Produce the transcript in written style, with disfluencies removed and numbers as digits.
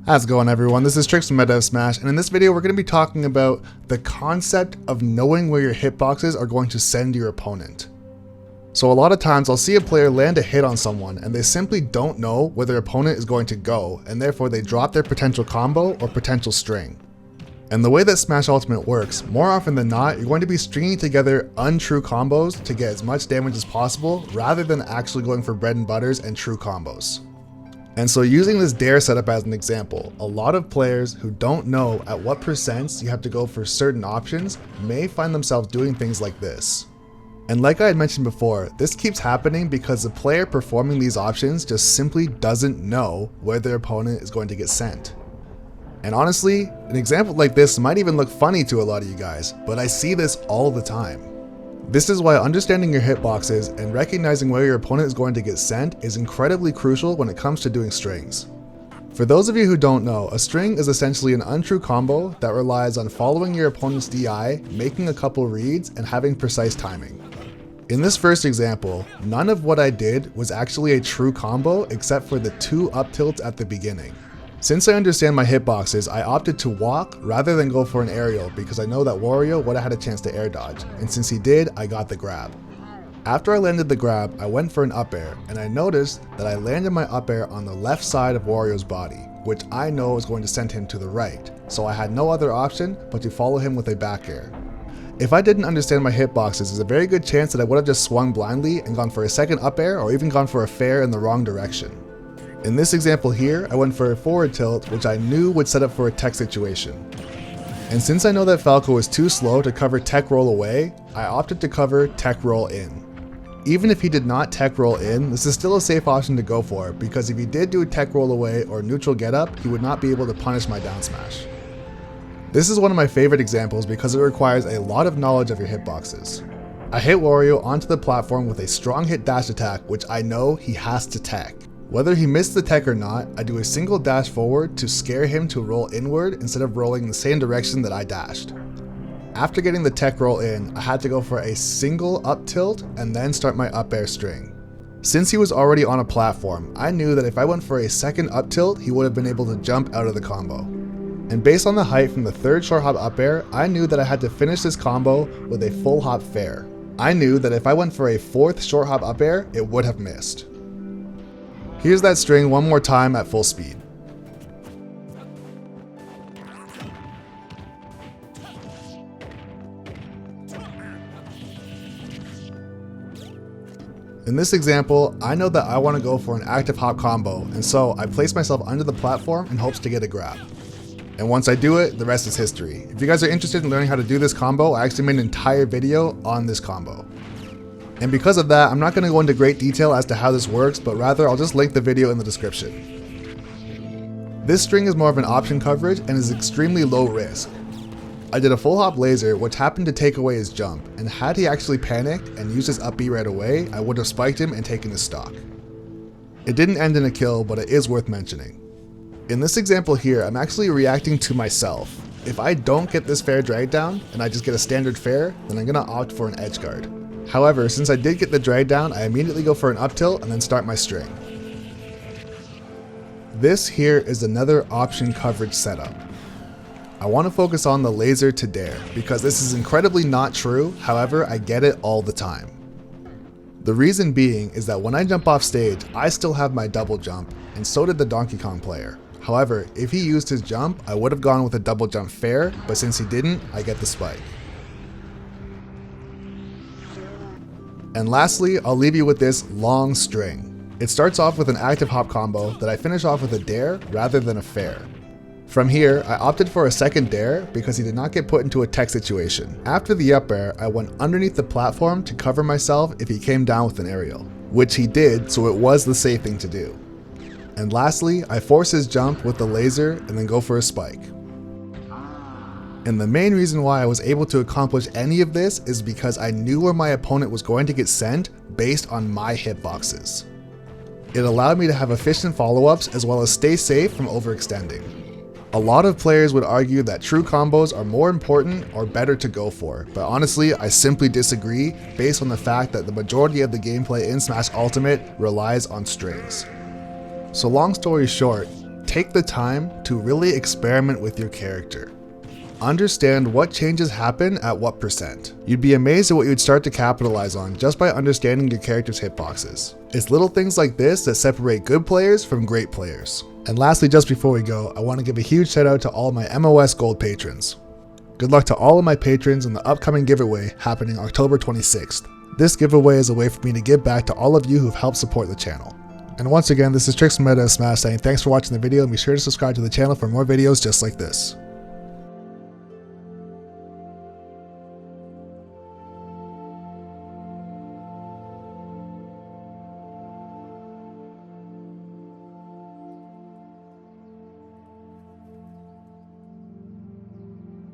How's it going, everyone? This is Trixx from MoS Smash, and in this video we're going to be talking about the concept of knowing where your hitboxes are going to send your opponent. So a lot of times I'll see a player land a hit on someone and they simply don't know where their opponent is going to go, and therefore they drop their potential combo or potential string. And the way that Smash Ultimate works, more often than not, you're going to be stringing together untrue combos to get as much damage as possible rather than actually going for bread and butters and true combos. And so using this dare setup as an example, a lot of players who don't know at what percents you have to go for certain options may find themselves doing things like this. And like I had mentioned before, this keeps happening because the player performing these options just simply doesn't know where their opponent is going to get sent. And honestly, an example like this might even look funny to a lot of you guys, but I see this all the time. This is why understanding your hitboxes and recognizing where your opponent is going to get sent is incredibly crucial when it comes to doing strings. For those of you who don't know, a string is essentially an untrue combo that relies on following your opponent's DI, making a couple reads, and having precise timing. In this first example, none of what I did was actually a true combo except for the 2 up tilts at the beginning. Since I understand my hitboxes, I opted to walk rather than go for an aerial because I know that Wario would have had a chance to air dodge, and since he did, I got the grab. After I landed the grab, I went for an up air, and I noticed that I landed my up air on the left side of Wario's body, which I know is going to send him to the right, so I had no other option but to follow him with a back air. If I didn't understand my hitboxes, there's a very good chance that I would have just swung blindly and gone for a second up air or even gone for a fair in the wrong direction. In this example here, I went for a forward tilt, which I knew would set up for a tech situation. And since I know that Falco was too slow to cover tech roll away, I opted to cover tech roll in. Even if he did not tech roll in, this is still a safe option to go for, because if he did do a tech roll away or neutral get up, he would not be able to punish my down smash. This is one of my favorite examples because it requires a lot of knowledge of your hitboxes. I hit Wario onto the platform with a strong hit dash attack, which I know he has to tech. Whether he missed the tech or not, I do a single dash forward to scare him to roll inward instead of rolling in the same direction that I dashed. After getting the tech roll in, I had to go for a single up tilt and then start my up air string. Since he was already on a platform, I knew that if I went for a second up tilt, he would have been able to jump out of the combo. And based on the height from the third short hop up air, I knew that I had to finish this combo with a full hop fair. I knew that if I went for a fourth short hop up air, it would have missed. Here's that string one more time at full speed. In this example, I know that I want to go for an active hop combo, and so I place myself under the platform in hopes to get a grab. And once I do it, the rest is history. If you guys are interested in learning how to do this combo, I actually made an entire video on this combo. And because of that, I'm not going to go into great detail as to how this works, but rather I'll just link the video in the description. This string is more of an option coverage and is extremely low risk. I did a full hop laser, which happened to take away his jump, and had he actually panicked and used his up B right away, I would have spiked him and taken his stock. It didn't end in a kill, but it is worth mentioning. In this example here, I'm actually reacting to myself. If I don't get this fair drag down and I just get a standard fair, then I'm going to opt for an edge guard. However, since I did get the drag down, I immediately go for an up tilt and then start my string. This here is another option coverage setup. I want to focus on the laser to dare because this is incredibly not true, however I get it all the time. The reason being is that when I jump off stage, I still have my double jump, and so did the Donkey Kong player. However, if he used his jump, I would have gone with a double jump fair, but since he didn't, I get the spike. And lastly, I'll leave you with this long string. It starts off with an active hop combo that I finish off with a dare rather than a fair. From here, I opted for a second dare because he did not get put into a tech situation. After the up air, I went underneath the platform to cover myself if he came down with an aerial, which he did, so it was the safe thing to do. And lastly, I force his jump with the laser and then go for a spike. And the main reason why I was able to accomplish any of this is because I knew where my opponent was going to get sent based on my hitboxes. It allowed me to have efficient follow-ups as well as stay safe from overextending. A lot of players would argue that true combos are more important or better to go for, but honestly, I simply disagree based on the fact that the majority of the gameplay in Smash Ultimate relies on strings. So long story short, take the time to really experiment with your character. Understand what changes happen at what percent. You'd be amazed at what you'd start to capitalize on just by understanding your character's hitboxes. It's little things like this that separate good players from great players. And lastly, just before we go, I want to give a huge shout out to all my MoS Gold patrons. Good luck to all of my patrons in the upcoming giveaway happening October 26th. This giveaway is a way for me to give back to all of you who've helped support the channel. And once again, this is Trixx from Smash saying thanks for watching the video, and be sure to subscribe to the channel for more videos just like this.